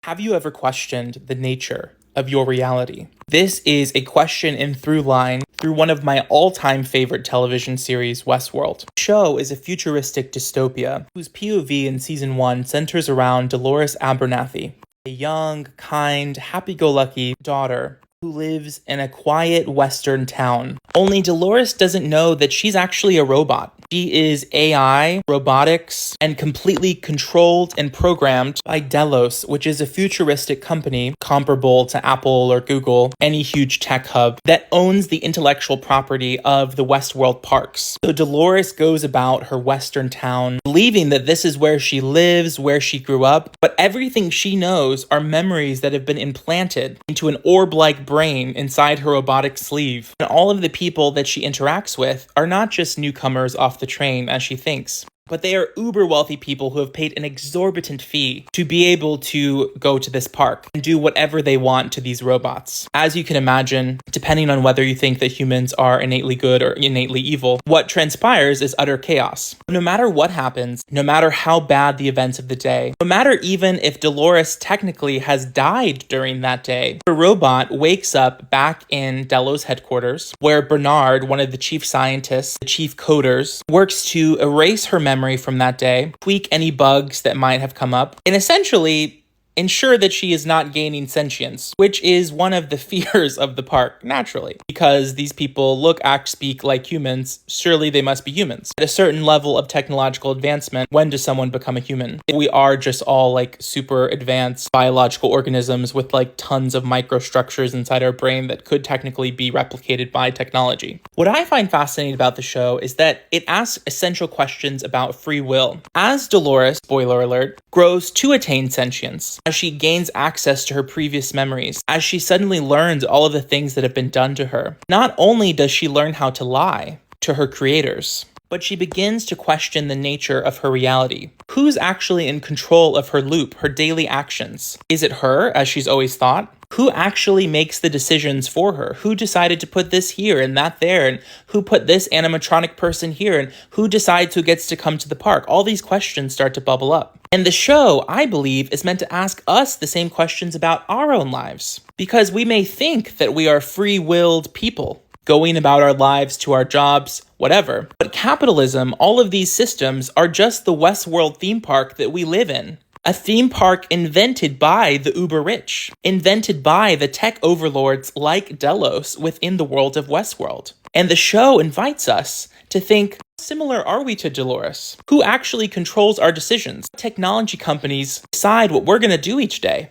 Have you ever questioned the nature of your reality? This is a question in through line through one of my all-time favorite television series, Westworld. The show is a futuristic dystopia whose POV in season 1 centers around Dolores Abernathy, a young, kind, happy-go-lucky daughter who lives in a quiet western town. Only Dolores doesn't know that she's actually a robot. She is AI, robotics, and completely controlled and programmed by Delos, which is a futuristic company comparable to Apple or Google, any huge tech hub, that owns the intellectual property of the Westworld parks. So Dolores goes about her western town, believing that this is where she lives, where she grew up, but everything she knows are memories that have been implanted into an orb-like brain inside her robotic sleeve. And all of the people that she interacts with are not just newcomers off the train as she thinks, but they are uber wealthy people who have paid an exorbitant fee to be able to go to this park and do whatever they want to these robots. As you can imagine, depending on whether you think that humans are innately good or innately evil, what transpires is utter chaos. No matter what happens, no matter how bad the events of the day, no matter even if Dolores technically has died during that day, the robot wakes up back in Delos headquarters, where Bernard, one of the chief scientists, the chief coders, works to erase her memory from that day, tweak any bugs that might have come up, and essentially ensure that she is not gaining sentience, which is one of the fears of the park, naturally. Because these people look, act, speak like humans, surely they must be humans. At a certain level of technological advancement, when does someone become a human? We are just all like super advanced biological organisms with like tons of microstructures inside our brain that could technically be replicated by technology. What I find fascinating about the show is that it asks essential questions about free will. As Dolores, spoiler alert, grows to attain sentience, as she gains access to her previous memories, as she suddenly learns all of the things that have been done to her, not only does she learn how to lie to her creators, but she begins to question the nature of her reality. Who's actually in control of her loop, her daily actions? Is it her, as she's always thought? Who actually makes the decisions for her? Who decided to put this here and that there? And who put this animatronic person here? And who decides who gets to come to the park? All these questions start to bubble up. And the show, I believe, is meant to ask us the same questions about our own lives. Because we may think that we are free-willed people, going about our lives to our jobs, whatever. But capitalism, all of these systems are just the Westworld theme park that we live in. A theme park invented by the uber rich, invented by the tech overlords like Delos within the world of Westworld. And the show invites us to think, how similar are we to Dolores? Who actually controls our decisions? Technology companies decide what we're going to do each day.